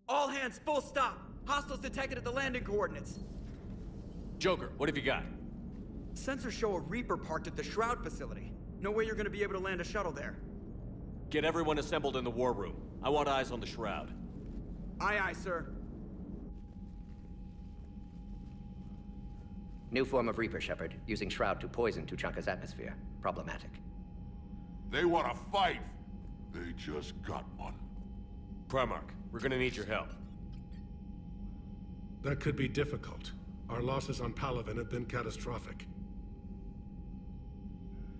All hands, full stop! Hostiles detected at the landing coordinates. Joker, what have you got? Sensors show a Reaper parked at the Shroud facility. No way you're gonna be able to land a shuttle there. Get everyone assembled in the war room. I want eyes on the Shroud. Aye, aye, sir. New form of Reaper, Shepard, using Shroud to poison Tuchanka's atmosphere. Problematic. They want to fight. They just got one. Primarch, we're gonna need your help. That could be difficult. Our losses on Palaven have been catastrophic.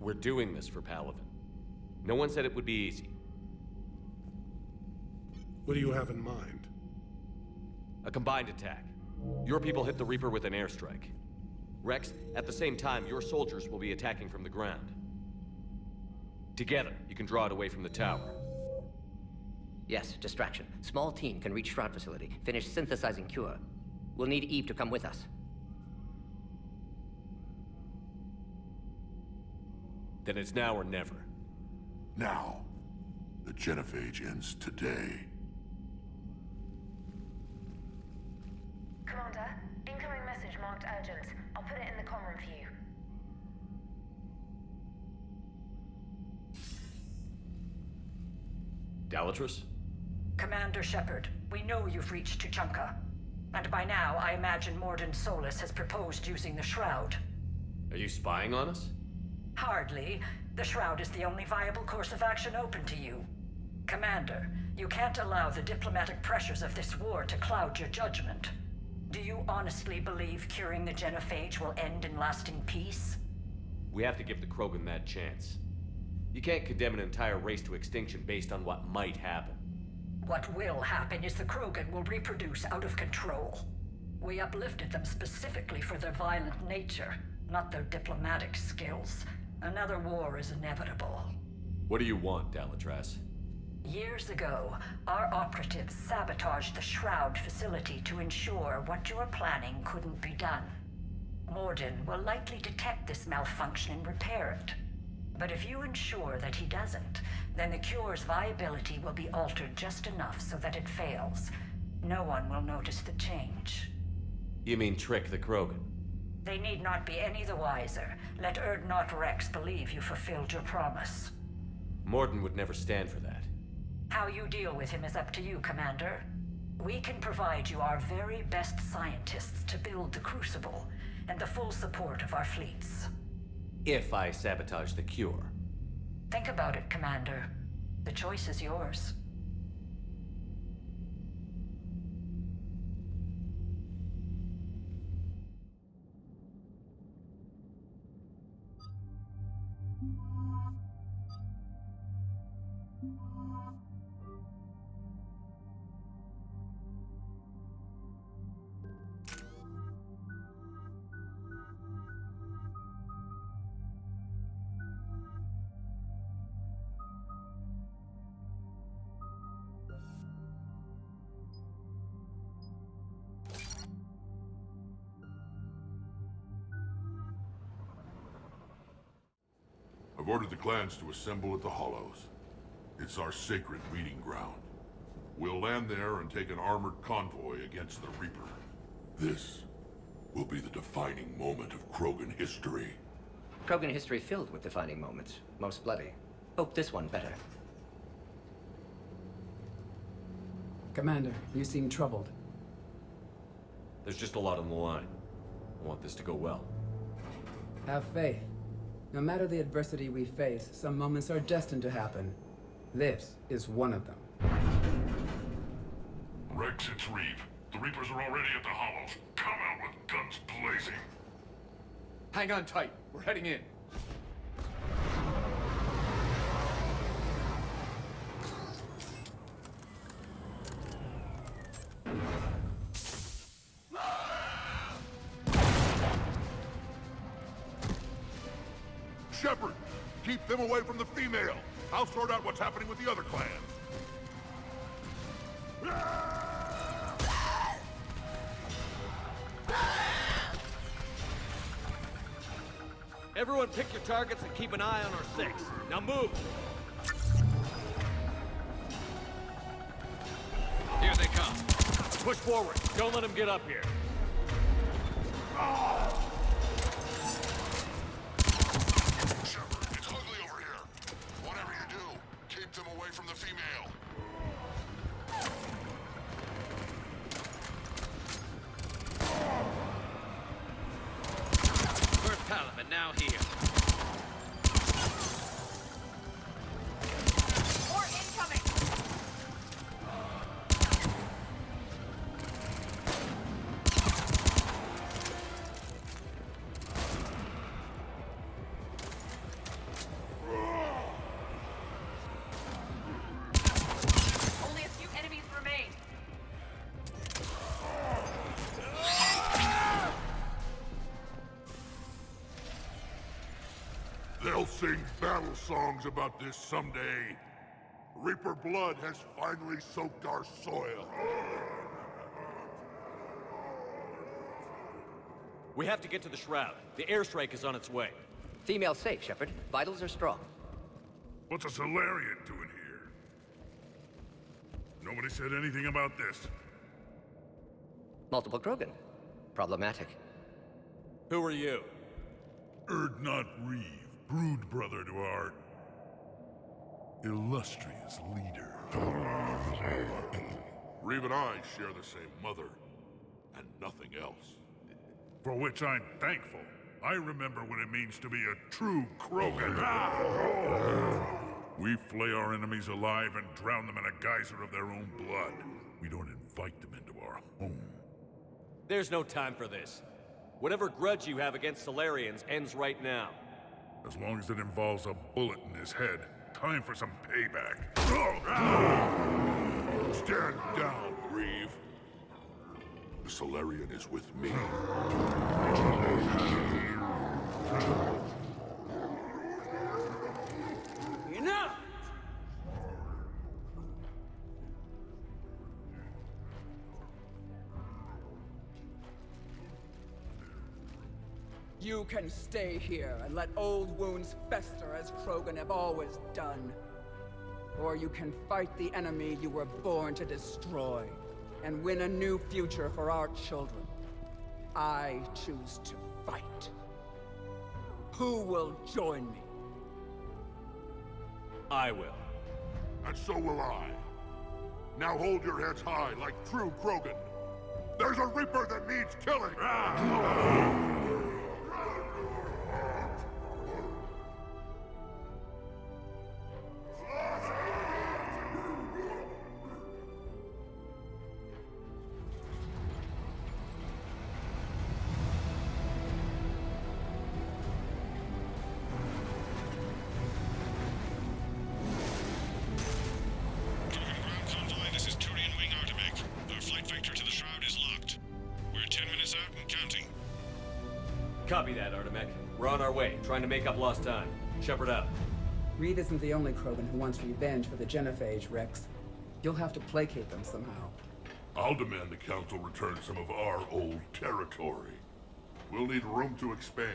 We're doing this for Palaven. No one said it would be easy. What do you have in mind? A combined attack. Your people hit the Reaper with an airstrike. Rex, at the same time, your soldiers will be attacking from the ground. Together, you can draw it away from the tower. Yes, distraction. Small team can reach Shroud facility, finish synthesizing cure. We'll need Eve to come with us. Then it's now or never. Now, the Genophage ends today. Commander, incoming message marked urgent. I'll put it in the comm room for you. Dalatrus? Commander Shepard, we know you've reached Tuchanka. And by now, I imagine Morden Solus has proposed using the Shroud. Are you spying on us? Hardly. The Shroud is the only viable course of action open to you. Commander, you can't allow the diplomatic pressures of this war to cloud your judgment. Do you honestly believe curing the Genophage will end in lasting peace? We have to give the Krogan that chance. You can't condemn an entire race to extinction based on what might happen. What will happen is the Krogan will reproduce out of control. We uplifted them specifically for their violent nature, not their diplomatic skills. Another war is inevitable. What do you want, Dalatrus? Years ago, our operatives sabotaged the Shroud facility to ensure what you were planning couldn't be done. Morden will likely detect this malfunction and repair it. But if you ensure that he doesn't, then the cure's viability will be altered just enough so that it fails. No one will notice the change. You mean trick the Krogan? They need not be any the wiser. Let Urdnot Rex believe you fulfilled your promise. Morden would never stand for that. How you deal with him is up to you, Commander. We can provide you our very best scientists to build the Crucible, and the full support of our fleets. If I sabotage the cure. Think about it, Commander. The choice is yours. I've ordered the clans to assemble at the Hollows. It's our sacred meeting ground. We'll land there and take an armored convoy against the Reaper. This will be the defining moment of Krogan history. Krogan history filled with defining moments. Most bloody. Hope this one better. Commander, you seem troubled. There's just a lot on the line. I want this to go well. Have faith. No matter the adversity we face, some moments are destined to happen. This is one of them. Rex, it's Reeve. The Reapers are already at the Hollows. Come out with guns blazing. Hang on tight. We're heading in. Shepard, keep them away from the female. I'll sort out what's happening with the other clans. Everyone pick your targets and keep an eye on our six. Now move! Here they come. Push forward. Don't let him get up here. Shepard, it's ugly over here. Whatever you do, keep them away from the female. First Palamon, now here. More incoming! Only a few enemies remain. They'll sing battle songs about this someday. Reaper blood has finally soaked our soil. We have to get to the Shroud. The airstrike is on its way. Female safe, Shepard. Vitals are strong. What's a Solarian doing here? Nobody said anything about this. Multiple Krogan. Problematic. Who are you? Erdnot Reeve, brood brother to our illustrious leader. Reeve and I share the same mother, and nothing else. For which I'm thankful. I remember what it means to be a true Krogan. We flay our enemies alive and drown them in a geyser of their own blood. We don't invite them into our home. There's no time for this. Whatever grudge you have against Solarians ends right now. As long as it involves a bullet in his head, time for some payback. Stand down, Reeve. The Solarian is with me. Enough! You can stay here and let old wounds fester as Krogan have always done. Or you can fight the enemy you were born to destroy and win a new future for our children. I choose to fight. Who will join me? I will. And so will I. Now hold your heads high like true Krogan. There's a Reaper that needs killing! Copy that, Artemek. We're on our way, trying to make up lost time. Shepard out. Reed isn't the only Krogan who wants revenge for the Genophage, Rex. You'll have to placate them somehow. I'll demand the Council return some of our old territory. We'll need room to expand.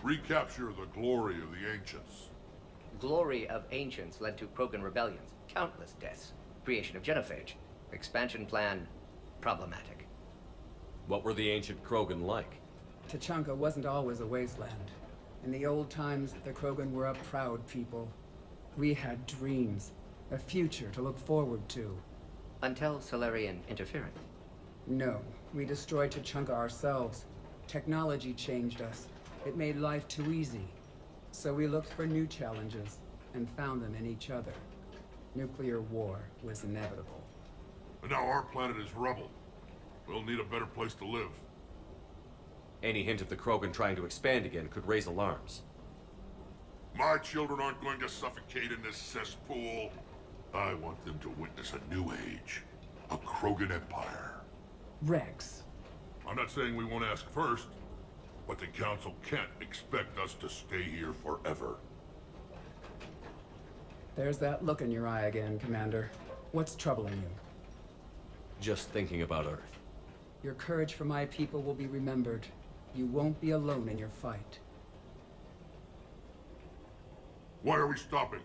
Recapture the glory of the Ancients. Glory of Ancients led to Krogan rebellions, countless deaths, creation of Genophage. Expansion plan, problematic. What were the ancient Krogan like? Tachanka wasn't always a wasteland. In the old times, the Krogan were a proud people. We had dreams, a future to look forward to. Until Solarian interference. No, we destroyed Tachanka ourselves. Technology changed us. It made life too easy. So we looked for new challenges, and found them in each other. Nuclear war was inevitable. And now our planet is rubble. We'll need a better place to live. Any hint of the Krogan trying to expand again could raise alarms. My children aren't going to suffocate in this cesspool. I want them to witness a new age. A Krogan empire. Rex. I'm not saying we won't ask first, but the Council can't expect us to stay here forever. There's that look in your eye again, Commander. What's troubling you? Just thinking about Earth. Your courage for my people will be remembered. You won't be alone in your fight. Why are we stopping?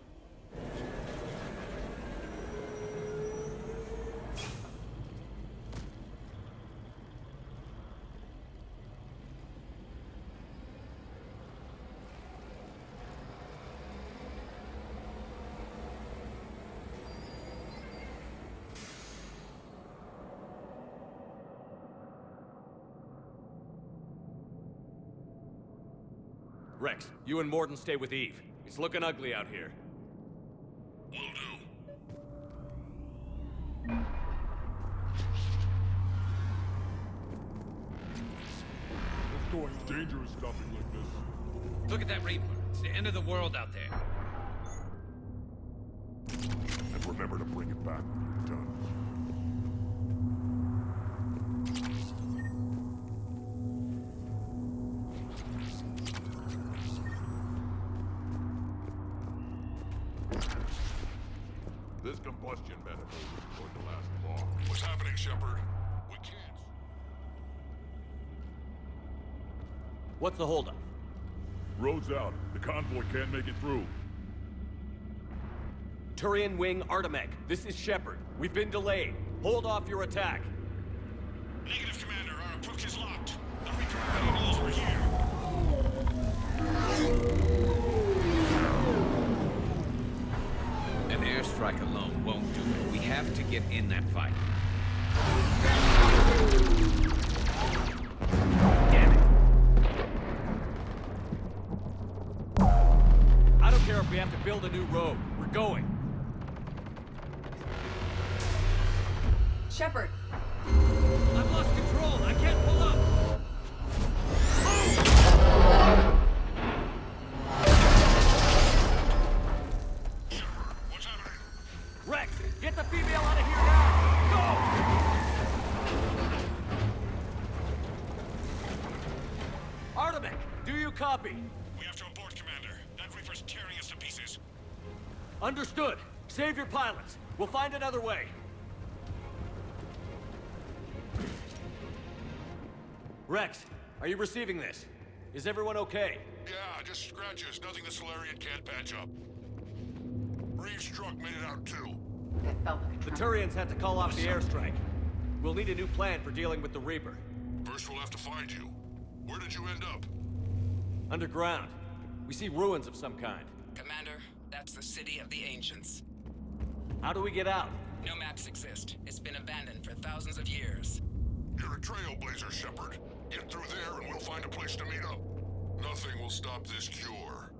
Rex, you and Morden stay with Eve. It's looking ugly out here. Will do. It's going dangerous stopping like this. Look at that Reaper. It's the end of the world out there. And remember to bring it back when you're done. This combustion method isn't going to last long. What's happening, Shepard? We can't. What's the holdup? Road's out. The convoy can't make it through. Turian Wing Artemek, this is Shepard. We've been delayed. Hold off your attack. Negative, Commander. Our approach is locked. The Reaper already knows we're here. An airstrike alone won't do it. We have to get in that fight. Damn it. I don't care if we have to build a new road. We're going. Shepard! I've lost control. I can't pull up. What's happening? Rex, get the female out of here now! Go! Artemek, do you copy? We have to abort, Commander. That Reaper's tearing us to pieces. Understood. Save your pilots. We'll find another way. Rex, are you receiving this? Is everyone okay? Yeah, just scratches. Nothing the Solarian can't patch up. Reeves' truck made it out too. That felt like a The trap. Turians had to call off the airstrike. We'll need a new plan for dealing with the Reaper. First we'll have to find you. Where did you end up? Underground. We see ruins of some kind. Commander, that's the city of the ancients. How do we get out? No maps exist. It's been abandoned for thousands of years. You're a trailblazer, Shepard. Get through there and we'll find a place to meet up. Nothing will stop this cure.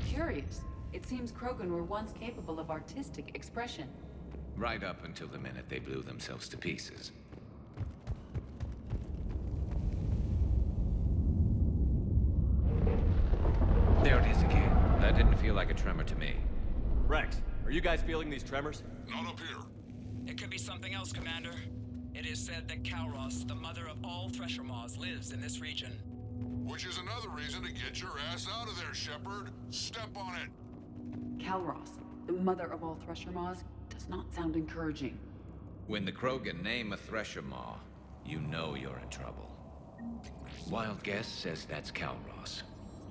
Curious. It seems Krogan were once capable of artistic expression. Right up until the minute they blew themselves to pieces. There it is again. That didn't feel like a tremor to me. Rex, are you guys feeling these tremors? Not up here. It could be something else, Commander. It is said that Kalros, the mother of all Thresher Maws, lives in this region. Which is another reason to get your ass out of there, Shepard. Step on it. Kalros, the mother of all Thresher Maws, does not sound encouraging. When the Krogan name a Thresher Maw, you know you're in trouble. Wild guess says that's Kalros.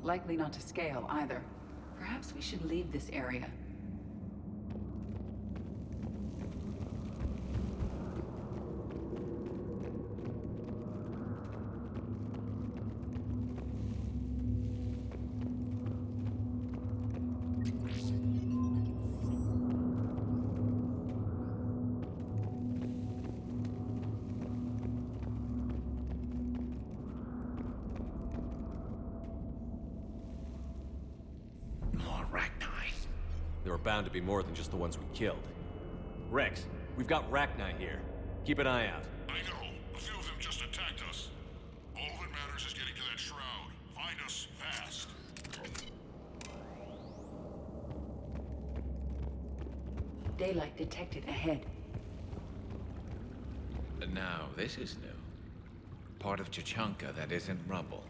Likely not to scale either. Perhaps we should leave this area. There are bound to be more than just the ones we killed. Rex, we've got Rachni here. Keep an eye out. I know. A few of them just attacked us. All that matters is getting to that shroud. Find us fast. Daylight detected ahead. Now, this is new. Part of Chichanka that isn't rubble.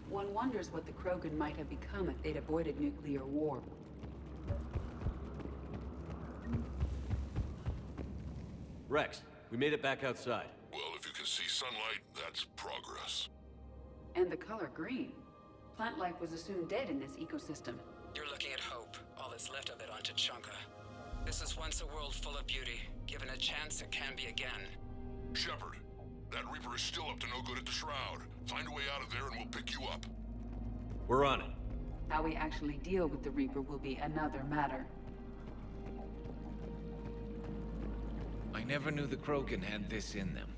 One wonders what the Krogan might have become if they'd avoided nuclear war. Rex, we made it back outside. Well, if you can see sunlight, that's progress. And the color green. Plant life was assumed dead in this ecosystem. You're looking at hope, all that's left of it on Chichanka. The This is once a world full of beauty. Given a chance, it can be again. Shepard, that Reaper is still up to no good at the Shroud. Find a way out of there and we'll pick you up. We're on it. How we actually deal with the Reaper will be another matter. I never knew the Krogan had this in them.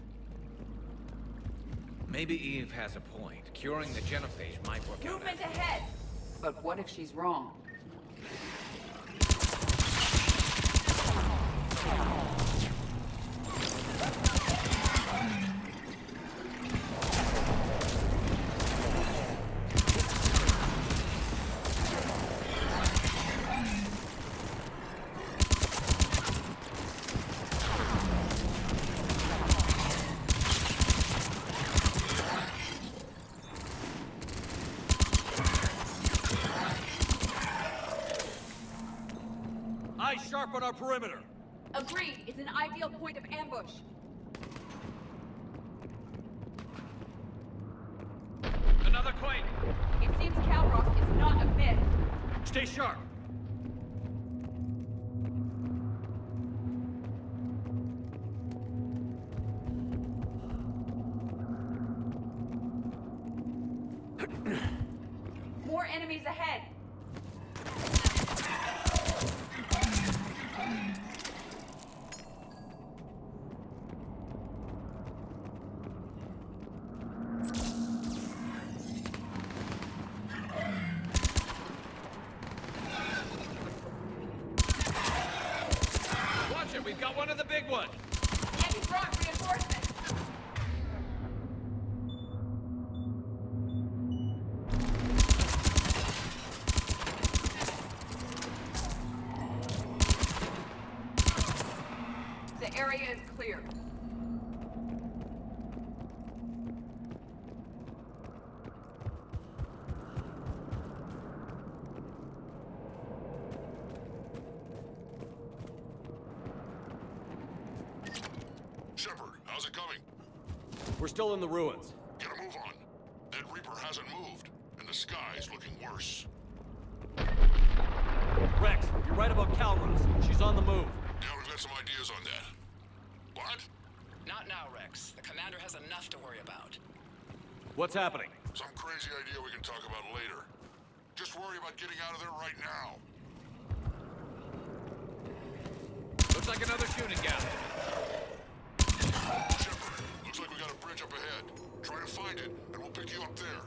Maybe Eve has a point. Curing the Genophage might work out. Movement ahead! But what if she's wrong? Eyes sharp on our perimeter. Agreed. It's an ideal point of ambush. Another quake! It seems Calross is not a myth. Stay sharp. More enemies ahead. Watch it, we've got one of the big ones! Andy brought reinforcements. The area is clear. Shepard, how's it coming? We're still in the ruins. Get a move on. That Reaper hasn't moved, and the sky's looking worse. Rex, you're right about Calross. She's on the move. Yeah, we've got some ideas on that. What? Not now, Rex. The commander has enough to worry about. What's happening? Some crazy idea we can talk about later. Just worry about getting out of there right now. Looks like another shooting gallery. Shepard, looks like we got a bridge up ahead. Try to find it, and we'll pick you up there.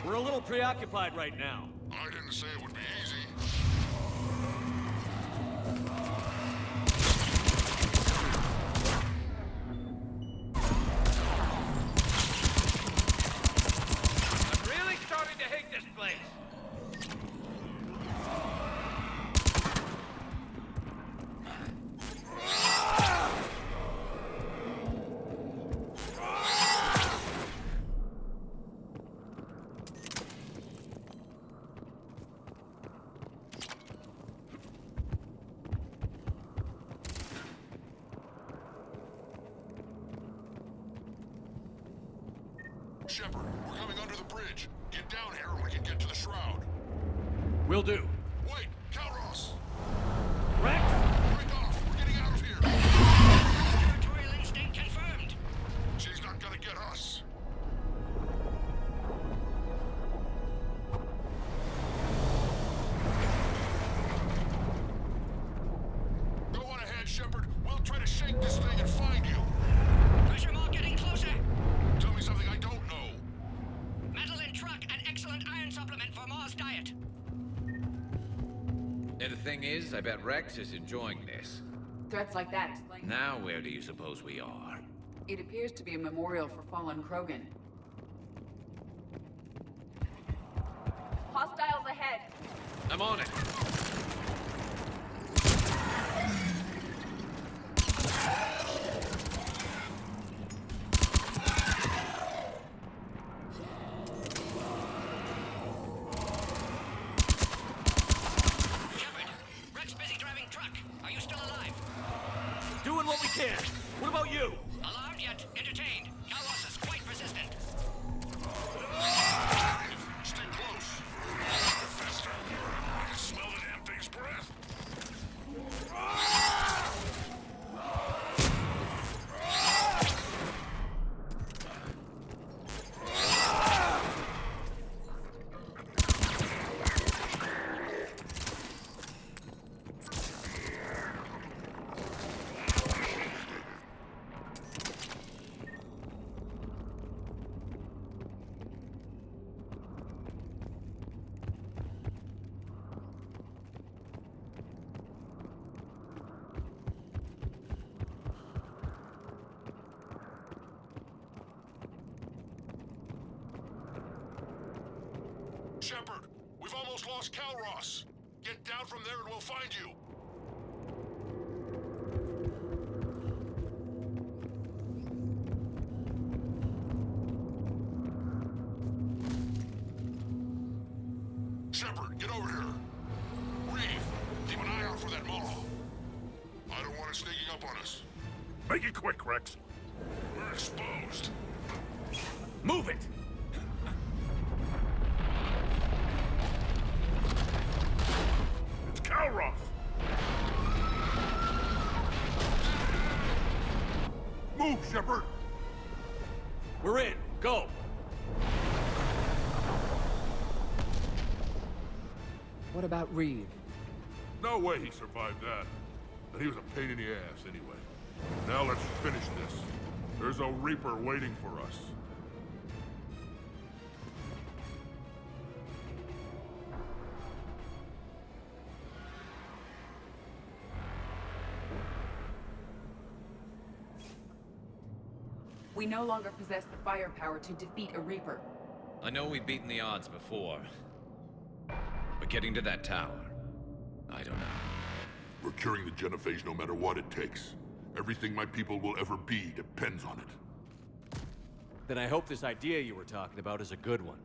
We're a little preoccupied right now. I didn't say it would be easy. I'm really starting to hate this place. Shepard, we're coming under the bridge. Get down here and we can get to the Shroud. Will do. Wait, Calross! Rex! Break off! We're getting out of here! Territorial instinct confirmed. She's not gonna get us. Go on ahead, Shepard. We'll try to shake this thing and find you. Pressure mark getting closer. Tell me something I don't know. Metal in truck and excellent iron supplement for Mars diet. And the thing is, I bet Rex is enjoying this. Threats like that explain. Now where do you suppose we are? It appears to be a memorial for fallen Krogan. Hostiles ahead. I'm on it. Shepard, Rex busy driving truck. Are you still alive? Doing what we can. What about you? Alarmed yet entertained. Calross is quite persistent. Stay close. Faster. I can smell the damn thing's breath. Shepard! We've almost lost Calross! Get down from there and we'll find you! Shepard, get over here! Reeve, keep an eye out for that Maw. I don't want it sneaking up on us. Make it quick, Rex. We're exposed. Move it! It's Calross! Move, Shepard! We're in. Go! What about Reeve? No way he survived that. But he was a pain in the ass anyway. Now let's finish this. There's a Reaper waiting for us. We no longer possess the firepower to defeat a Reaper. I know we've beaten the odds before. But getting to that tower, I don't know. We're curing the Genophage no matter what it takes. Everything my people will ever be depends on it. Then I hope this idea you were talking about is a good one.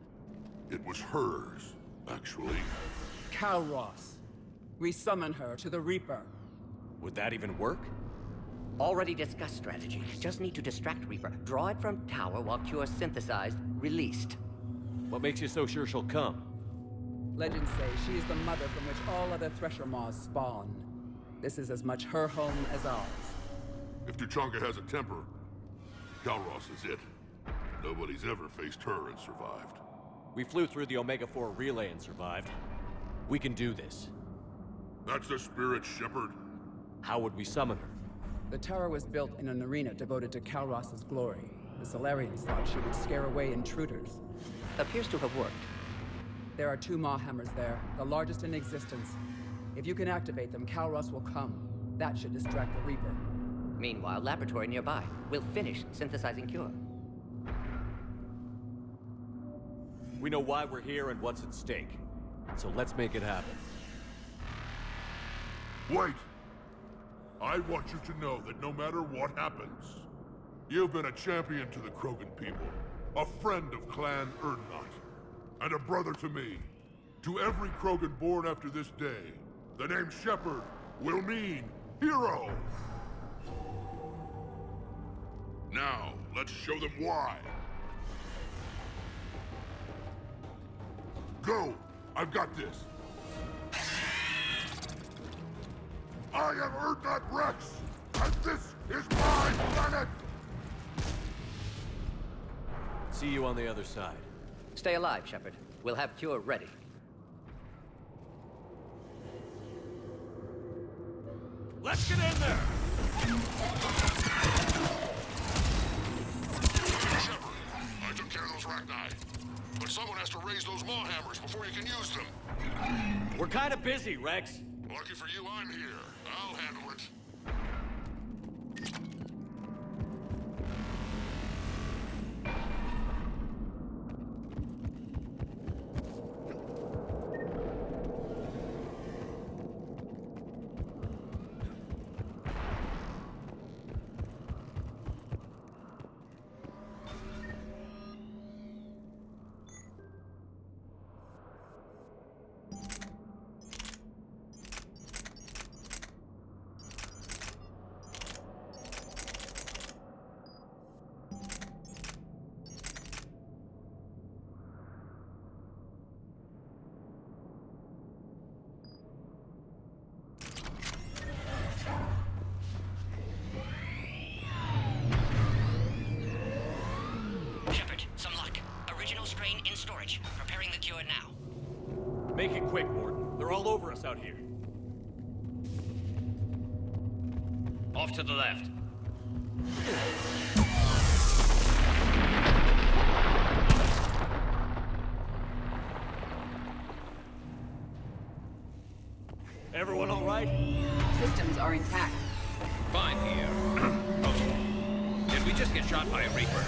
It was hers, actually. Calross. We summon her to the Reaper. Would that even work? Already discussed strategy. Just need to distract Reaper. Draw it from tower while Cure synthesized, released. What makes you so sure she'll come? Legends say she is the mother from which all other Thresher Maws spawn. This is as much her home as ours. If Tuchanka has a temper, Calross is it. Nobody's ever faced her and survived. We flew through the Omega-4 relay and survived. We can do this. That's the spirit, Shepard. How would we summon her? The tower was built in an arena devoted to Calross's glory. The Solarians thought she would scare away intruders. Appears to have worked. There are 2 Maw hammers there, the largest in existence. If you can activate them, Calross will come. That should distract the Reaper. Meanwhile, laboratory nearby. We'll finish synthesizing Cure. We know why we're here and what's at stake. So let's make it happen. Wait! I want you to know that no matter what happens, you've been a champion to the Krogan people, a friend of Clan Erdnot, and a brother to me. To every Krogan born after this day, the name Shepard will mean hero! Now, let's show them why. Go! I've got this! I am Erdnot Rex, and this is my planet! See you on the other side. Stay alive, Shepard. We'll have Cure ready. Let's get in there! Shepard, I took care of those Rachni. But someone has to raise those Maw hammers before you can use them. We're kind of busy, Rex. Lucky for you, I'm here. I'll handle it. Make it quick, Warden. They're all over us out here. Off to the left. Everyone all right? Systems are intact. Fine here. Did we just get shot by a Reaper?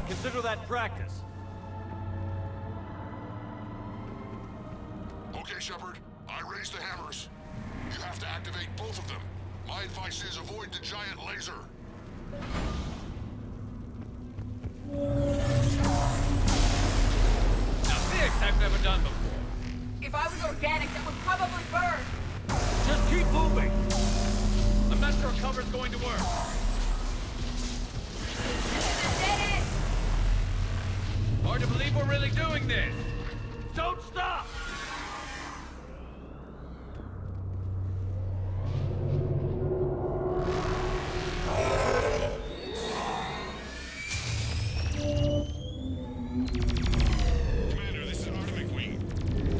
Consider that practice. Okay, Shepard. I raised the hammers. You have to activate both of them. My advice is avoid the giant laser. Now this I've never done before. If I was organic, that would probably burn. Just keep moving. I'm not sure cover's going to work. Hard to believe we're really doing this. Don't stop! Commander, this is Atomic Wing.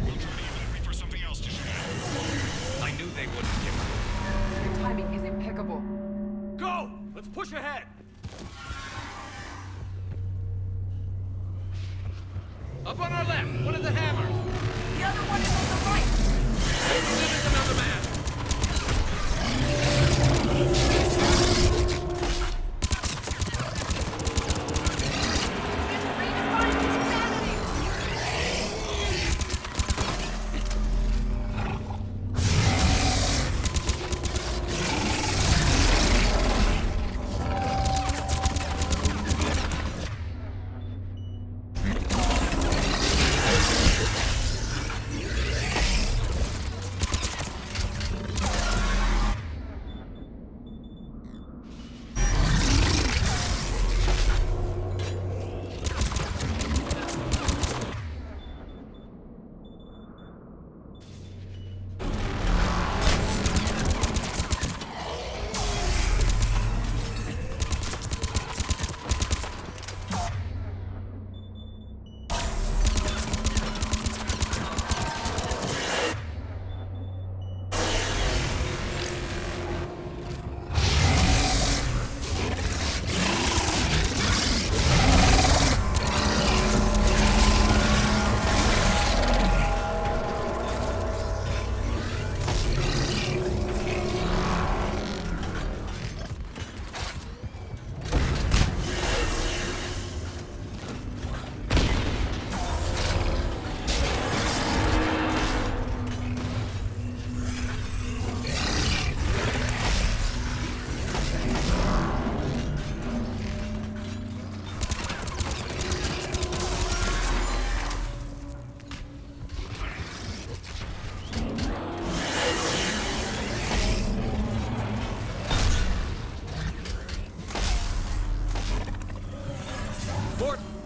We'll try to use that Reaper something else to shoot at. I knew they wouldn't give up. Your timing is impeccable. Go! Let's push ahead! Up on our left, one of the hammers. The other one is on the right. There's another man.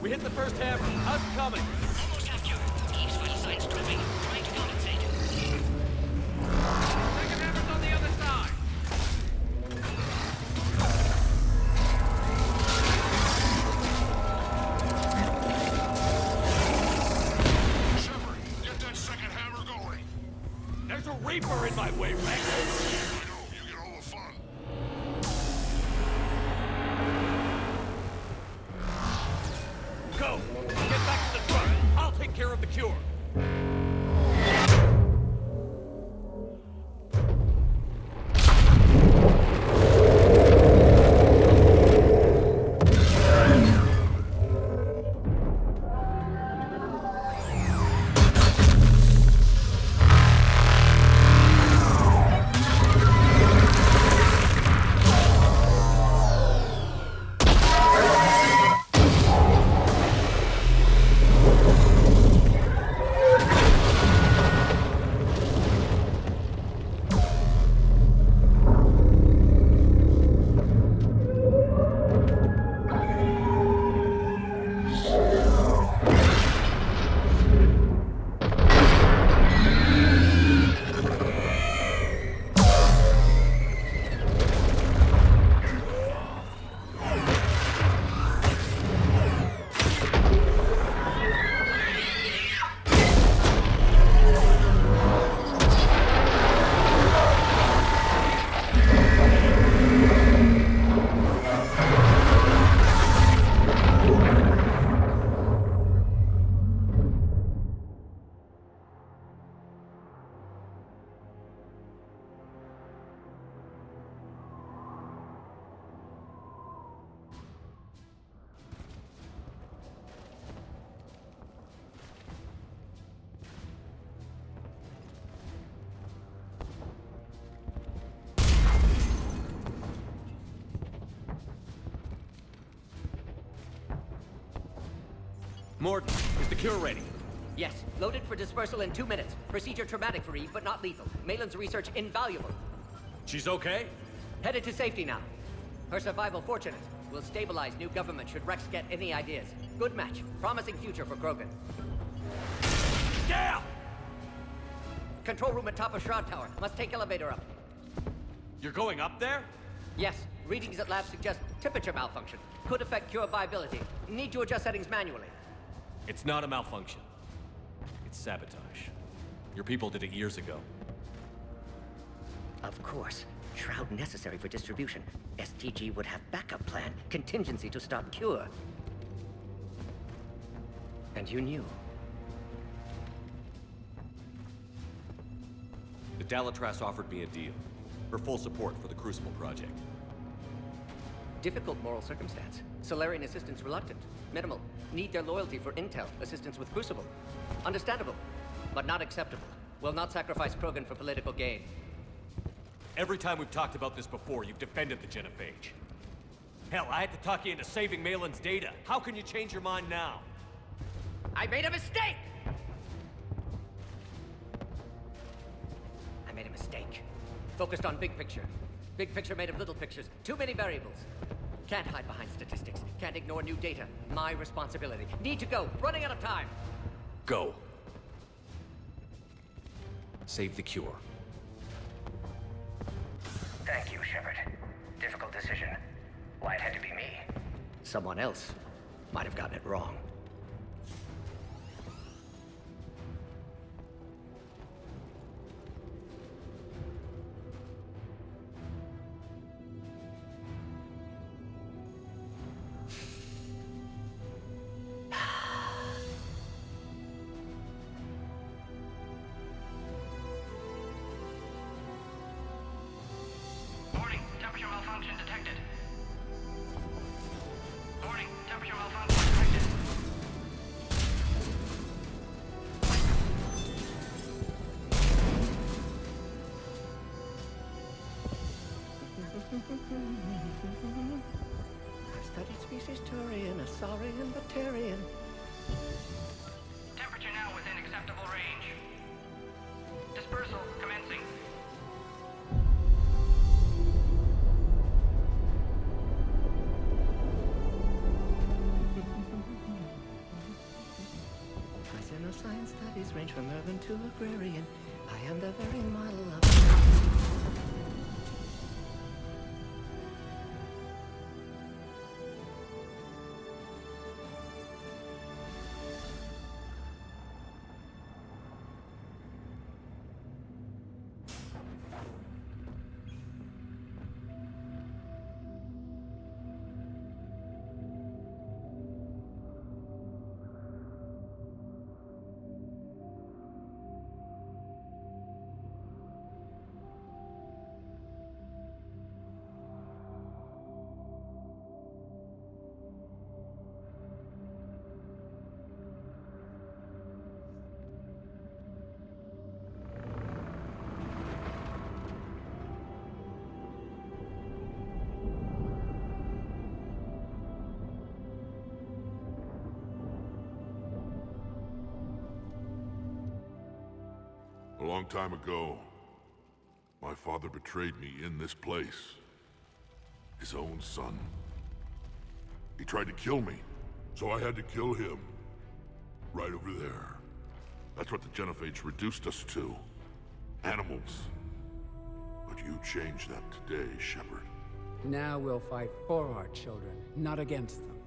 We hit the first hammer. How's it coming? Almost after you. Eve's vital signs dropping. Trying to compensate. Second hammer's on the other side. Shepard, get that second hammer going. There's a Reaper in my way, Rex. I know, you get all the fun. Go! Get back to the truck! Morden, is the cure ready? Yes, loaded for dispersal in 2 minutes. Procedure traumatic for Eve, but not lethal. Malin's research invaluable. She's okay? Headed to safety now. Her survival fortunate. Will stabilize new government should Rex get any ideas. Good match. Promising future for Krogan. Down! Control room at top of Shroud Tower. Must take elevator up. You're going up there? Yes. Readings at lab suggest temperature malfunction. Could affect cure viability. Need to adjust settings manually. It's not a malfunction. It's sabotage. Your people did it years ago. Of course. Shroud necessary for distribution. STG would have backup plan. Contingency to stop cure. And you knew. The Dalatras offered me a deal. For full support for the Crucible project. Difficult moral circumstance. Solarian assistance reluctant. Minimal. Need their loyalty for intel. Assistance with Crucible. Understandable. But not acceptable. Will not sacrifice Krogan for political gain. Every time we've talked about this before, you've defended the Genophage. Hell, I had to talk you into saving Malin's data. How can you change your mind now? I made a mistake! I made a mistake. Focused on big picture. Big picture made of little pictures. Too many variables. Can't hide behind statistics. Can't ignore new data. My responsibility. Need to go. Running out of time. Go. Save the cure. Thank you, Shepard. Difficult decision. Why it had to be me. Someone else might have gotten it wrong. Warning, temperature malfunction detected. Warning, temperature malfunction detected. I've studied species Turian, Asaurian, Batarian. Temperature now within acceptable range. Dispersal commencing. My science studies range from urban to agrarian. I am the very model of... A long time ago, my father betrayed me in this place. His own son. He tried to kill me, so I had to kill him. Right over there. That's what the Genophage reduced us to. Animals. But you changed that today, Shepard. Now we'll fight for our children, not against them.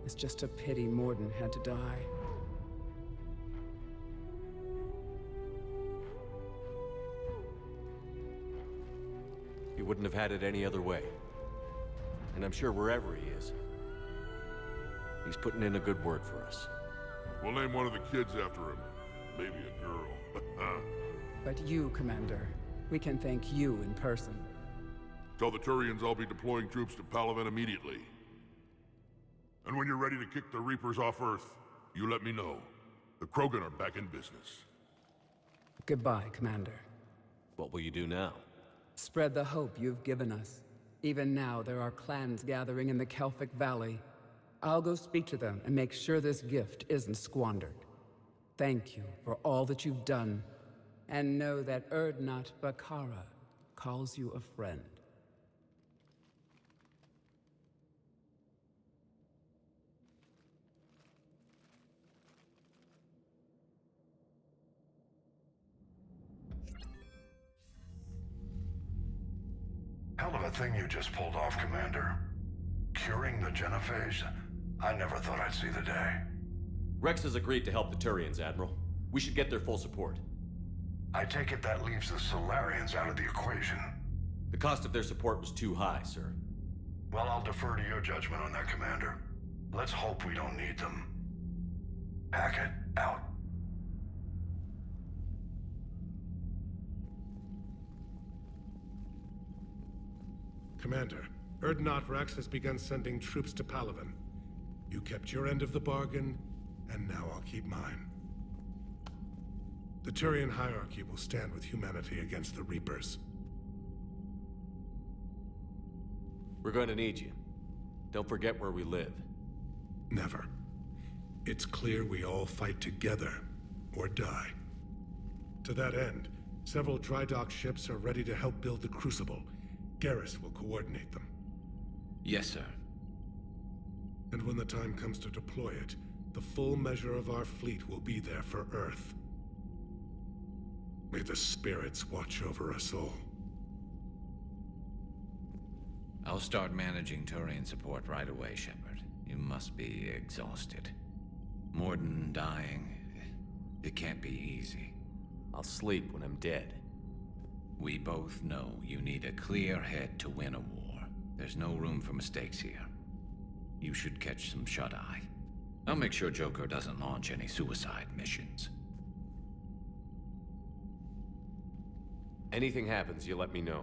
It's just a pity Morden had to die. He wouldn't have had it any other way. And I'm sure wherever he is, he's putting in a good word for us. We'll name one of the kids after him. Maybe a girl. But you, Commander, we can thank you in person. Tell the Turians I'll be deploying troops to Palaven immediately. And when you're ready to kick the Reapers off Earth, you let me know. The Krogan are back in business. Goodbye, Commander. What will you do now? Spread the hope you've given us. Even now, there are clans gathering in the Kelphic Valley. I'll go speak to them and make sure this gift isn't squandered. Thank you for all that you've done, and know that Erdnot Bakara calls you a friend. Hell of a thing you just pulled off, Commander. Curing the Genophage? I never thought I'd see the day. Rex has agreed to help the Turians, Admiral. We should get their full support. I take it that leaves the Solarians out of the equation. The cost of their support was too high, sir. Well, I'll defer to your judgment on that, Commander. Let's hope we don't need them. Hackett, out. Commander, Erdnot Rex has begun sending troops to Palaven. You kept your end of the bargain, and now I'll keep mine. The Turian hierarchy will stand with humanity against the Reapers. We're going to need you. Don't forget where we live. Never. It's clear we all fight together, or die. To that end, several dry dock ships are ready to help build the Crucible. Garrus will coordinate them. Yes, sir. And when the time comes to deploy it, the full measure of our fleet will be there for Earth. May the spirits watch over us all. I'll start managing Turian support right away, Shepard. You must be exhausted. Morden dying, it can't be easy. I'll sleep when I'm dead. We both know you need a clear head to win a war. There's no room for mistakes here. You should catch some shut-eye. I'll make sure Joker doesn't launch any suicide missions. Anything happens, you let me know.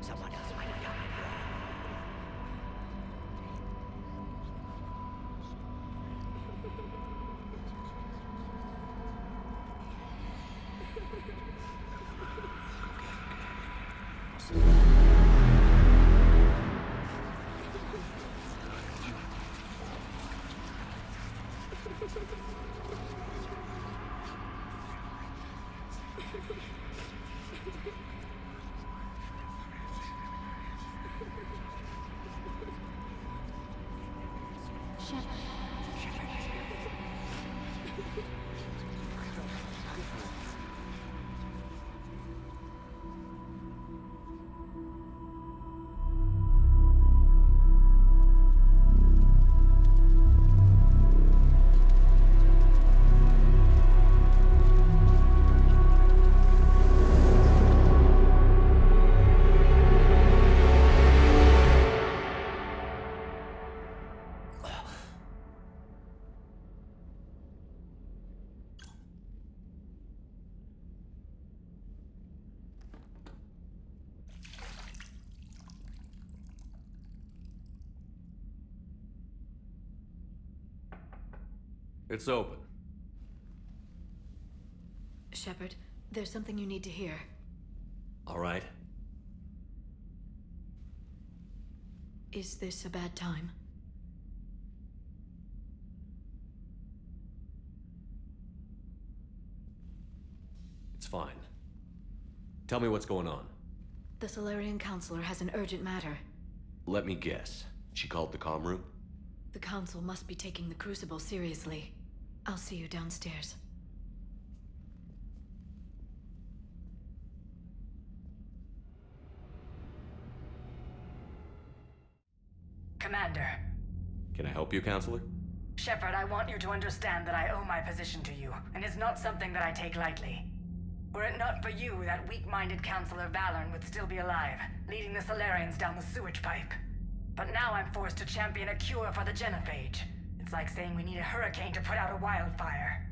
Someone else might have gotten it wrong. It's open. Shepard, there's something you need to hear. All right. Is this a bad time? It's fine. Tell me what's going on. The Solarian Counselor has an urgent matter. Let me guess. She called the comm room? The Council must be taking the Crucible seriously. I'll see you downstairs. Commander, Can I help you, Counselor? Shepard, I want you to understand that I owe my position to you, and it's not something that I take lightly. Were it not for you, that weak-minded Counselor Valorn would still be alive, leading the Solarians down the sewage pipe. But now I'm forced to champion a cure for the Genophage. It's like saying we need a hurricane to put out a wildfire.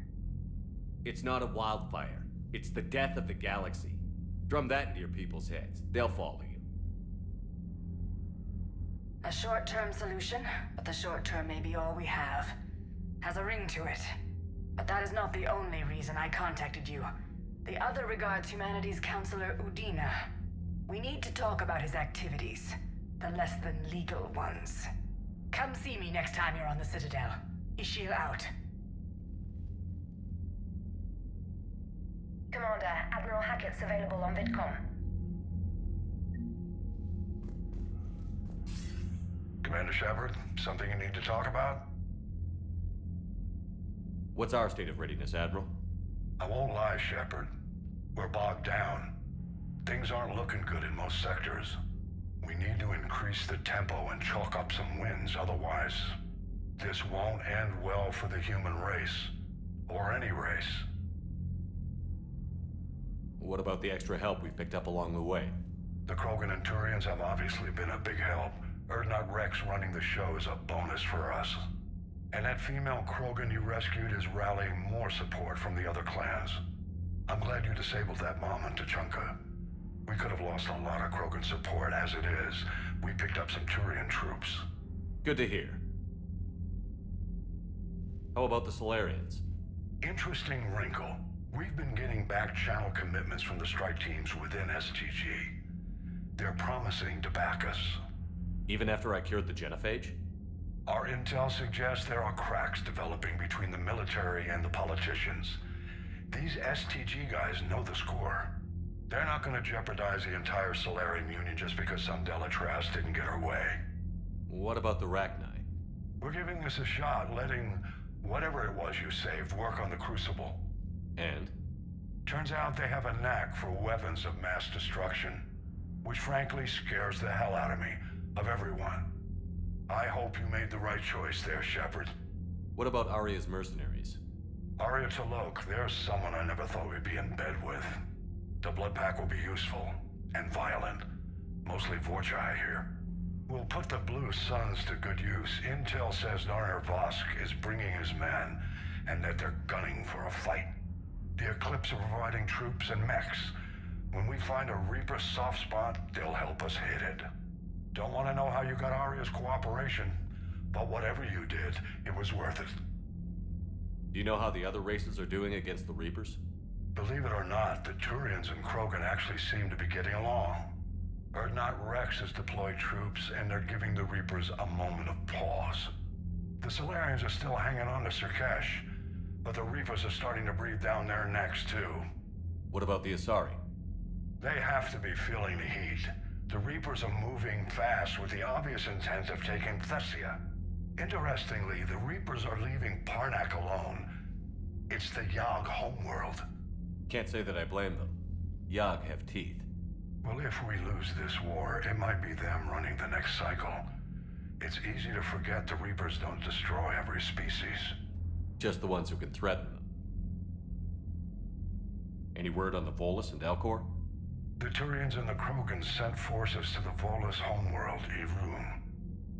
It's not a wildfire. It's the death of the galaxy. Drum that into your people's heads. They'll follow you. A short-term solution, but the short term may be all we have. Has a ring to it. But that is not the only reason I contacted you. The other regards humanity's Counselor Udina. We need to talk about his activities. The less than legal ones. Come see me next time you're on the Citadel. Ishil out. Commander, Admiral Hackett's available on VidCom. Commander Shepard, something you need to talk about? What's our state of readiness, Admiral? I won't lie, Shepard. We're bogged down. Things aren't looking good in most sectors. We need to increase the tempo and chalk up some wins, otherwise this won't end well for the human race. Or any race. What about the extra help we've picked up along the way? The Krogan and Turians have obviously been a big help. Urdnot Rex running the show is a bonus for us. And that female Krogan you rescued is rallying more support from the other clans. I'm glad you disabled that mom in Tachanka. We could have lost a lot of Krogan support as it is. We picked up some Turian troops. Good to hear. How about the Solarians? Interesting wrinkle. We've been getting back channel commitments from the strike teams within STG. They're promising to back us. Even after I cured the Genophage? Our intel suggests there are cracks developing between the military and the politicians. These STG guys know the score. They're not going to jeopardize the entire Solarian Union just because some Delatras didn't get her way. What about the Rachni? We're giving this a shot, letting whatever it was you saved work on the Crucible. And? Turns out they have a knack for weapons of mass destruction, which frankly scares the hell out of me, of everyone. I hope you made the right choice there, Shepard. What about Arya's mercenaries? Arya T'Lok, there's someone I never thought we'd be in bed with. The blood pack will be useful, and violent. Mostly Vorcha, I hear. We'll put the Blue Suns to good use. Intel says Narner Vosk is bringing his men, and that they're gunning for a fight. The Eclipse are providing troops and mechs. When we find a Reaper soft spot, they'll help us hit it. Don't want to know how you got Arya's cooperation, but whatever you did, it was worth it. Do you know how the other races are doing against the Reapers? Believe it or not, the Turians and Krogan actually seem to be getting along. Urdnot Rex has deployed troops, and they're giving the Reapers a moment of pause. The Solarians are still hanging on to Sirkesh, but the Reapers are starting to breathe down their necks, too. What about the Asari? They have to be feeling the heat. The Reapers are moving fast with the obvious intent of taking Thessia. Interestingly, the Reapers are leaving Parnak alone. It's the Yogg homeworld. Can't say that I blame them. Yogg have teeth. Well, if we lose this war, it might be them running the next cycle. It's easy to forget the Reapers don't destroy every species. Just the ones who can threaten them. Any word on the Volus and Elcor? The Turians and the Krogan sent forces to the Volus homeworld, Irun.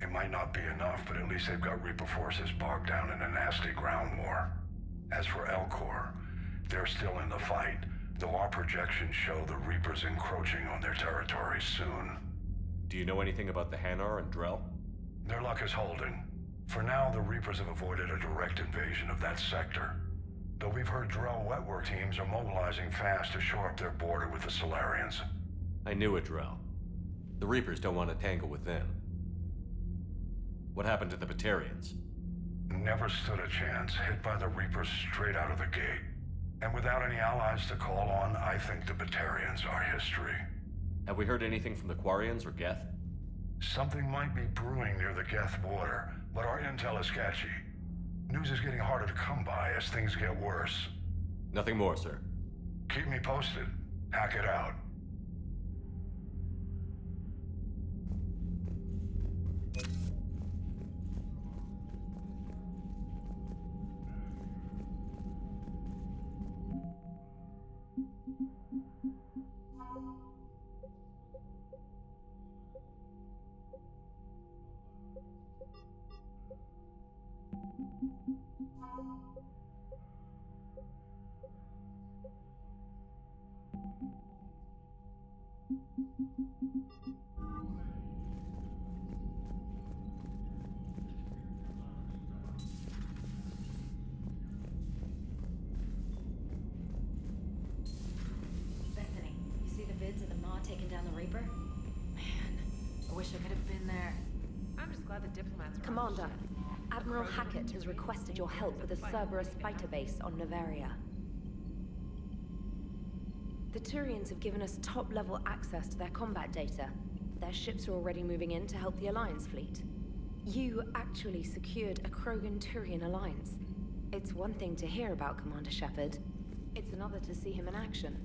It might not be enough, but at least they've got Reaper forces bogged down in a nasty ground war. As for Elcor, they're still in the fight, though our projections show the Reapers encroaching on their territory soon. Do you know anything about the Hanar and Drell? Their luck is holding. For now, the Reapers have avoided a direct invasion of that sector. Though we've heard Drell wetwork teams are mobilizing fast to shore up their border with the Solarians. I knew it, Drell. The Reapers don't want to tangle with them. What happened to the Batarians? Never stood a chance, hit by the Reapers straight out of the gate. And without any allies to call on, I think the Batarians are history. Have we heard anything from the Quarians or Geth? Something might be brewing near the Geth border, but our intel is sketchy. News is getting harder to come by as things get worse. Nothing more, sir. Keep me posted. Hack it out. glad the diplomats are Commander, Admiral Hackett has requested your help with a Cerberus fighter base on Novaria. The Turians have given us top-level access to their combat data. Their ships are already moving in to help the Alliance fleet. You actually secured a Krogan-Turian alliance. It's one thing to hear about Commander Shepard. It's another to see him in action.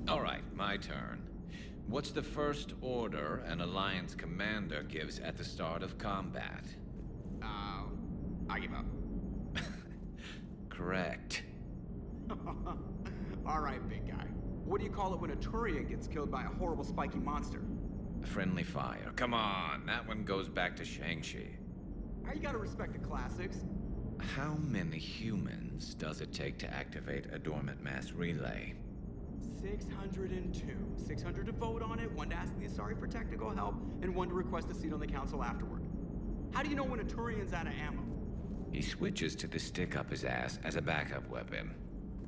All right, my turn. What's the first order an Alliance commander gives at the start of combat? I give up. Correct. All right, big guy. What do you call it when a Turian gets killed by a horrible spiky monster? Friendly fire. Come on, that one goes back to Shang-Chi. You gotta respect the classics. How many humans does it take to activate a dormant mass relay? 602. 600 to vote on it, 1 to ask the Asari for technical help, and 1 to request a seat on the council afterward. How do you know when a Turian's out of ammo? He switches to the stick up his ass as a backup weapon.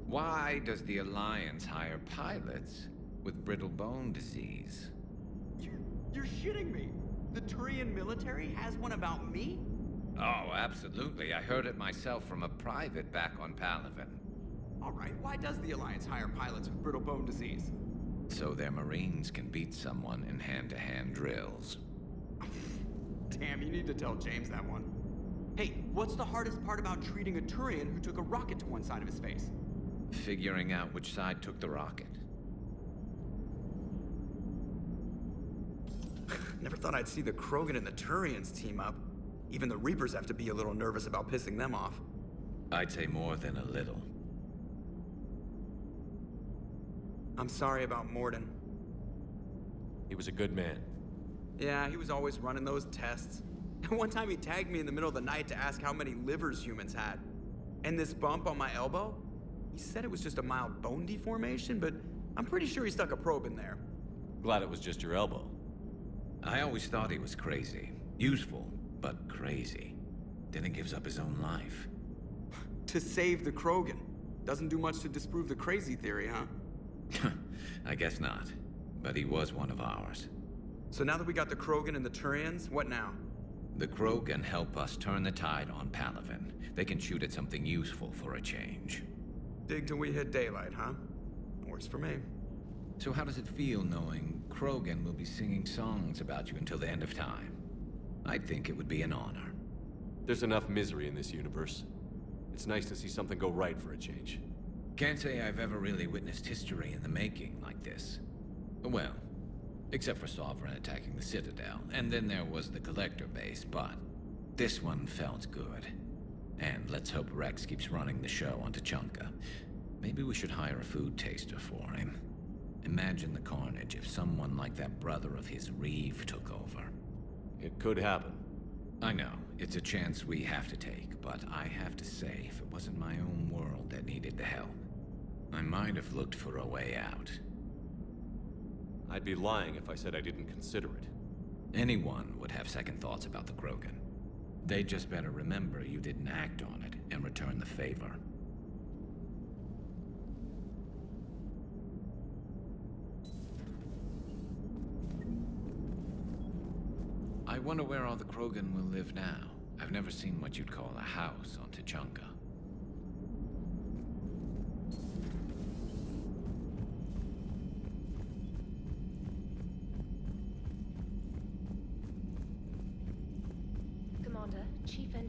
Why does the Alliance hire pilots with brittle bone disease? You're shitting me. The Turian military has one about me? Oh, absolutely. I heard it myself from a private back on Palaven. All right, why does the Alliance hire pilots with brittle bone disease? So their Marines can beat someone in hand-to-hand drills. Damn, you need to tell James that one. Hey, what's the hardest part about treating a Turian who took a rocket to one side of his face? Figuring out which side took the rocket. Never thought I'd see the Krogan and the Turians team up. Even the Reapers have to be a little nervous about pissing them off. I'd say more than a little. I'm sorry about Morden. He was a good man. Yeah, he was always running those tests. And one time he tagged me in the middle of the night to ask how many livers humans had. And this bump on my elbow? He said it was just a mild bone deformation, but I'm pretty sure he stuck a probe in there. Glad it was just your elbow. I always thought he was crazy. Useful, but crazy. Then he gives up his own life. To save the Krogan. Doesn't do much to disprove the crazy theory, huh? I guess not. But he was one of ours. So now that we got the Krogan and the Turians, what now? The Krogan help us turn the tide on Palaven. They can shoot at something useful for a change. Dig till we hit daylight, huh? Works for me. So how does it feel knowing Krogan will be singing songs about you until the end of time? I'd think it would be an honor. There's enough misery in this universe. It's nice to see something go right for a change. Can't say I've ever really witnessed history in the making like this. Well, except for Sovereign attacking the Citadel, and then there was the Collector base, but this one felt good. And let's hope Rex keeps running the show on Tuchanka. Maybe we should hire a food taster for him. Imagine the carnage if someone like that brother of his, Reeve, took over. It could happen. I know, it's a chance we have to take, but I have to say, if it wasn't my own world that needed the help, I might have looked for a way out. I'd be lying if I said I didn't consider it. Anyone would have second thoughts about the Krogan. They just better remember you didn't act on it and return the favor. I wonder where all the Krogan will live now. I've never seen what you'd call a house on Tuchanka.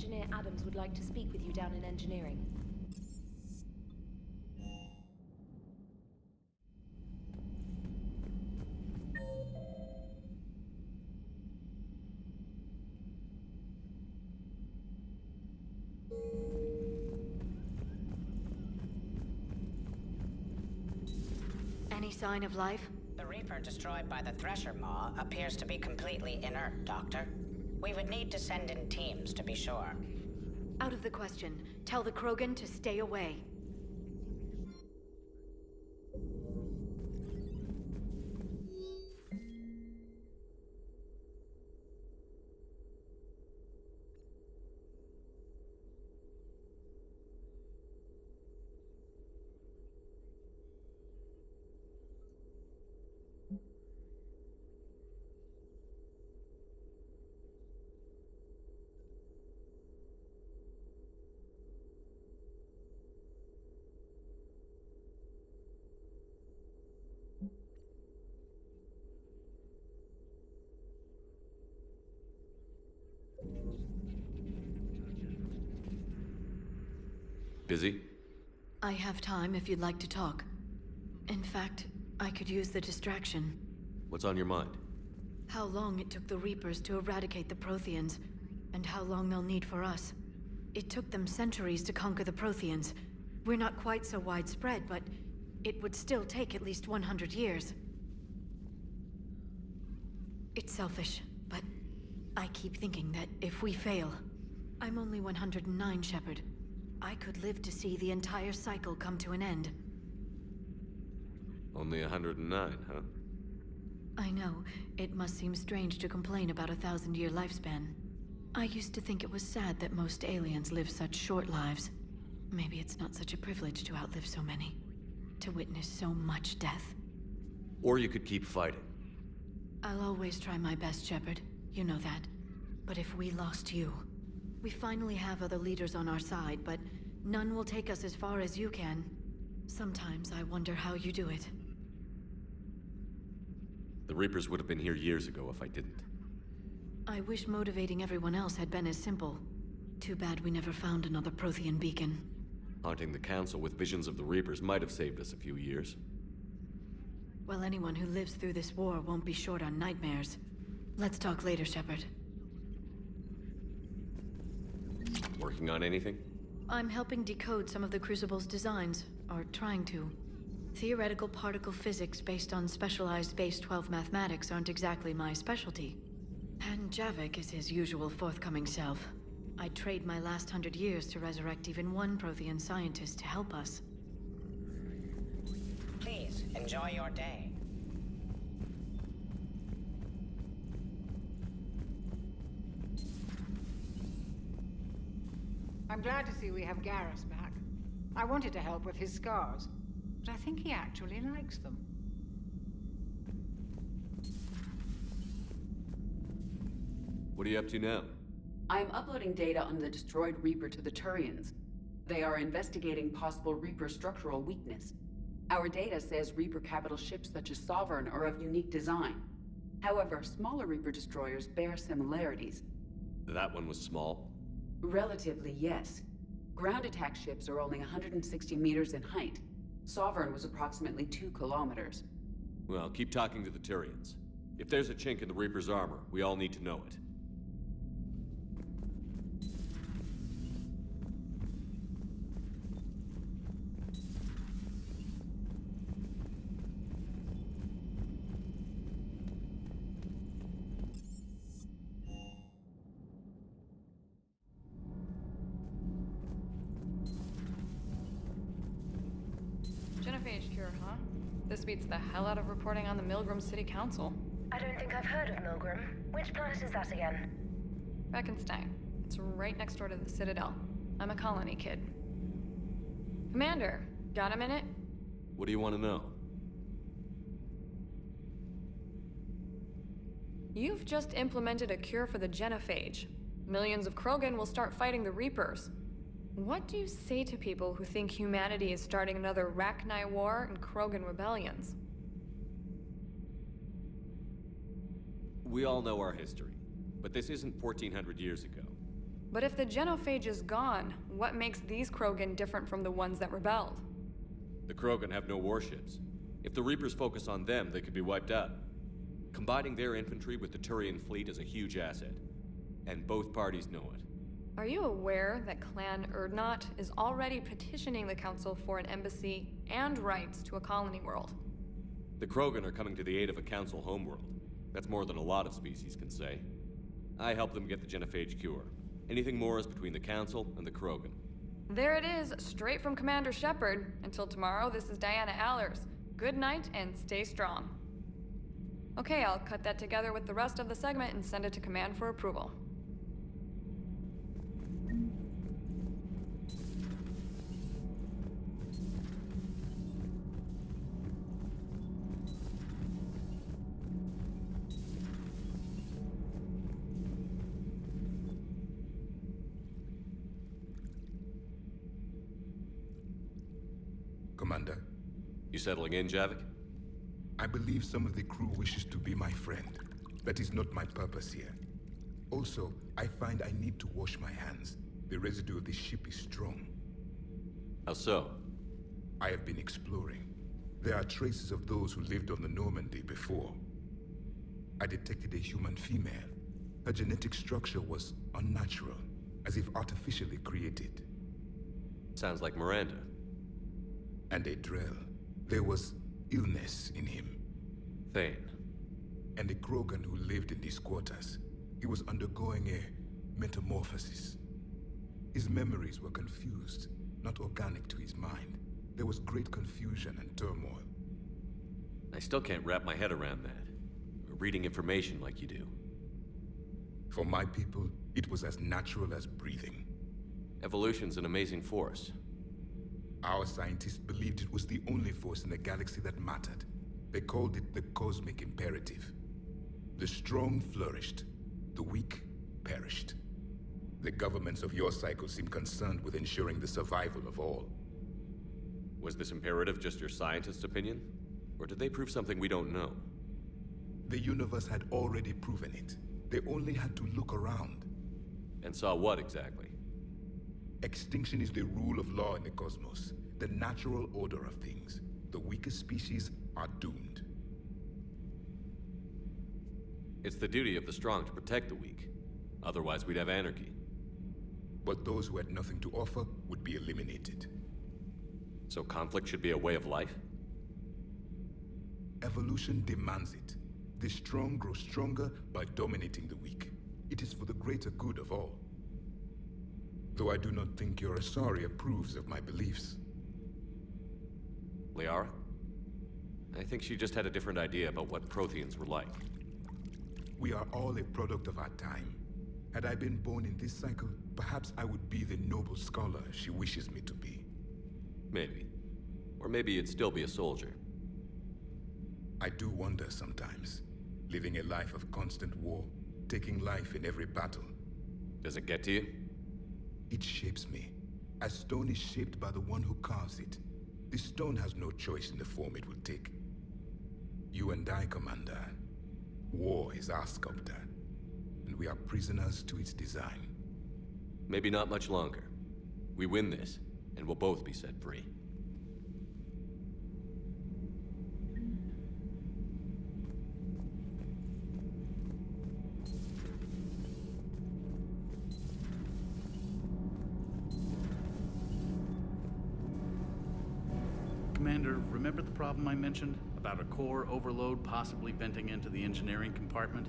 Engineer Adams would like to speak with you down in engineering. Any sign of life? The Reaper destroyed by the Thresher Maw appears to be completely inert, Doctor. We would need to send in teams to be sure. Out of the question. Tell the Krogan to stay away. Busy? I have time if you'd like to talk. In fact, I could use the distraction. What's on your mind? How long it took the Reapers to eradicate the Protheans, and how long they'll need for us. It took them centuries to conquer the Protheans. We're not quite so widespread, but it would still take at least 100 years. It's selfish, but I keep thinking that if we fail... I'm only 109, Shepard. I could live to see the entire cycle come to an end. Only 109, huh? I know. It must seem strange to complain about a 1,000-year lifespan. I used to think it was sad that most aliens live such short lives. Maybe it's not such a privilege to outlive so many. To witness so much death. Or you could keep fighting. I'll always try my best, Shepard. You know that. But if we lost you... We finally have other leaders on our side, but none will take us as far as you can. Sometimes I wonder how you do it. The Reapers would have been here years ago if I didn't. I wish motivating everyone else had been as simple. Too bad we never found another Prothean beacon. Haunting the Council with visions of the Reapers might have saved us a few years. Well, anyone who lives through this war won't be short on nightmares. Let's talk later, Shepard. Working on anything? I'm helping decode some of the Crucible's designs, or trying to. Theoretical particle physics based on specialized base 12 mathematics aren't exactly my specialty. And Javik is his usual forthcoming self. I'd trade my last 100 years to resurrect even one Prothean scientist to help us. Please, enjoy your day. I'm glad to see we have Garrus back. I wanted to help with his scars, but I think he actually likes them. What are you up to now? I am uploading data on the destroyed Reaper to the Turians. They are investigating possible Reaper structural weakness. Our data says Reaper capital ships such as Sovereign are of unique design. However, smaller Reaper destroyers bear similarities. That one was small? Relatively, yes. Ground attack ships are only 160 meters in height. Sovereign was approximately 2 kilometers. Well, keep talking to the Turians. If there's a chink in the Reaper's armor, we all need to know it. Genophage cure, huh? This beats the hell out of reporting on the Milgram City Council. I don't think I've heard of Milgram. Which planet is that again? Reckonsstein. It's right next door to the Citadel. I'm a colony kid. Commander, got a minute? What do you want to know? You've just implemented a cure for the Genophage. Millions of Krogan will start fighting the Reapers. What do you say to people who think humanity is starting another Rachni war and Krogan rebellions? We all know our history, but this isn't 1400 years ago. But if the Genophage is gone, what makes these Krogan different from the ones that rebelled? The Krogan have no warships. If the Reapers focus on them, they could be wiped out. Combining their infantry with the Turian fleet is a huge asset. And both parties know it. Are you aware that Clan Urdnot is already petitioning the Council for an embassy and rights to a colony world? The Krogan are coming to the aid of a Council homeworld. That's more than a lot of species can say. I help them get the Genophage cure. Anything more is between the Council and the Krogan. There it is, straight from Commander Shepard. Until tomorrow, this is Diana Allers. Good night and stay strong. Okay, I'll cut that together with the rest of the segment and send it to Command for approval. Commander. You settling in, Javik? I believe some of the crew wishes to be my friend. That is not my purpose here. Also, I find I need to wash my hands. The residue of this ship is strong. How so? I have been exploring. There are traces of those who lived on the Normandy before. I detected a human female. Her genetic structure was unnatural, as if artificially created. Sounds like Miranda. And a Drell. There was illness in him. Thane. And a Krogan who lived in these quarters. He was undergoing a metamorphosis. His memories were confused, not organic to his mind. There was great confusion and turmoil. I still can't wrap my head around that. Reading information like you do. For my people, it was as natural as breathing. Evolution's an amazing force. Our scientists believed it was the only force in the galaxy that mattered. They called it the cosmic imperative. The strong flourished, the weak perished. The governments of your cycle seem concerned with ensuring the survival of all. Was this imperative just your scientist's opinion? Or did they prove something we don't know? The universe had already proven it. They only had to look around. And saw what exactly? Extinction is the rule of law in the cosmos, the natural order of things. The weakest species are doomed. It's the duty of the strong to protect the weak. Otherwise, we'd have anarchy. But those who had nothing to offer would be eliminated. So conflict should be a way of life? Evolution demands it. The strong grow stronger by dominating the weak. It is for the greater good of all. Though I do not think your Asari approves of my beliefs. Liara? I think she just had a different idea about what Protheans were like. We are all a product of our time. Had I been born in this cycle, perhaps I would be the noble scholar she wishes me to be. Maybe. Or maybe you'd still be a soldier. I do wonder sometimes. Living a life of constant war, taking life in every battle. Does it get to you? It shapes me, as stone is shaped by the one who carves it. The stone has no choice in the form it will take. You and I, Commander. War is our sculptor, and we are prisoners to its design. Maybe not much longer. We win this, and we'll both be set free. Commander, remember the problem I mentioned? About a core overload possibly venting into the engineering compartment?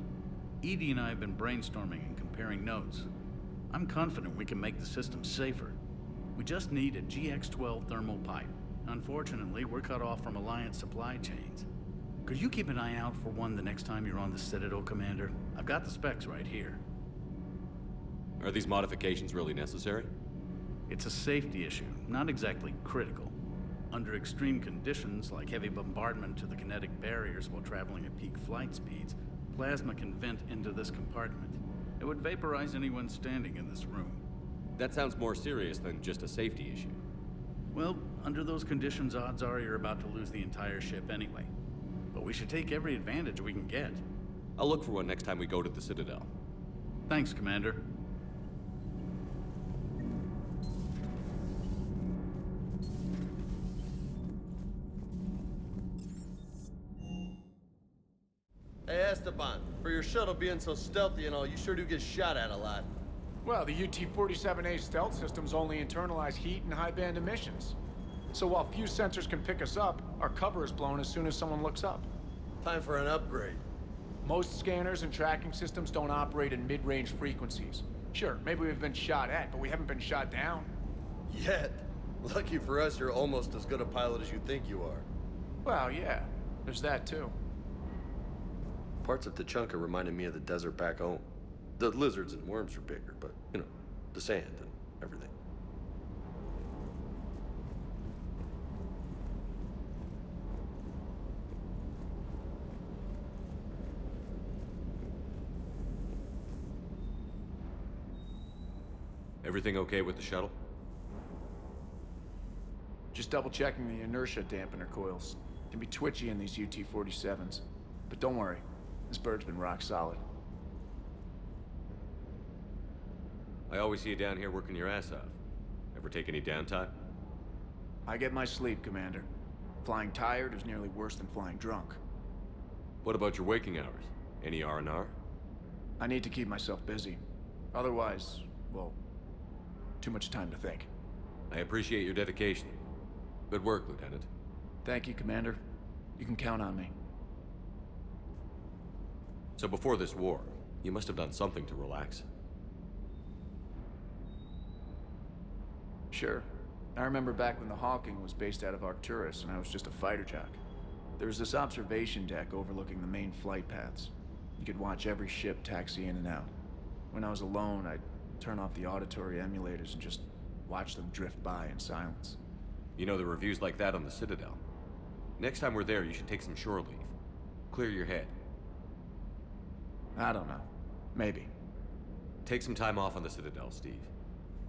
Edie and I have been brainstorming and comparing notes. I'm confident we can make the system safer. We just need a GX-12 thermal pipe. Unfortunately, we're cut off from Alliance supply chains. Could you keep an eye out for one the next time you're on the Citadel, Commander? I've got the specs right here. Are these modifications really necessary? It's a safety issue, not exactly critical. Under extreme conditions, like heavy bombardment to the kinetic barriers while traveling at peak flight speeds, plasma can vent into this compartment. It would vaporize anyone standing in this room. That sounds more serious than just a safety issue. Well, under those conditions, odds are you're about to lose the entire ship anyway. But we should take every advantage we can get. I'll look for one next time we go to the Citadel. Thanks, Commander. Hey, Esteban, for your shuttle being so stealthy and all, you sure do get shot at a lot. Well, the UT-47A stealth systems only internalize heat and high-band emissions. So while few sensors can pick us up, our cover is blown as soon as someone looks up. Time for an upgrade. Most scanners and tracking systems don't operate in mid-range frequencies. Sure, maybe we've been shot at, but we haven't been shot down. Yet. Lucky for us, you're almost as good a pilot as you think you are. Well, yeah. There's that, too. Parts of Tachanka reminded me of the desert back home. The lizards and worms are bigger, but, you know, the sand and everything. Everything okay with the shuttle? Just double-checking the inertia dampener coils. Can be twitchy in these UT-47s. But don't worry, this bird's been rock solid. I always see you down here working your ass off. Ever take any downtime? I get my sleep, Commander. Flying tired is nearly worse than flying drunk. What about your waking hours? Any R&R? I need to keep myself busy. Otherwise, well, too much time to think. I appreciate your dedication. Good work, Lieutenant. Thank you, Commander. You can count on me. So before this war, you must have done something to relax. Sure. I remember back when the Hawking was based out of Arcturus and I was just a fighter jock. There was this observation deck overlooking the main flight paths. You could watch every ship taxi in and out. When I was alone, I'd turn off the auditory emulators and just watch them drift by in silence. You know, the reviews like that on the Citadel. Next time we're there, you should take some shore leave. Clear your head. I don't know. Maybe. Take some time off on the Citadel, Steve.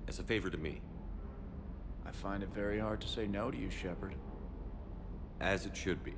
As a favor to me. I find it very hard to say no to you, Shepard. As it should be.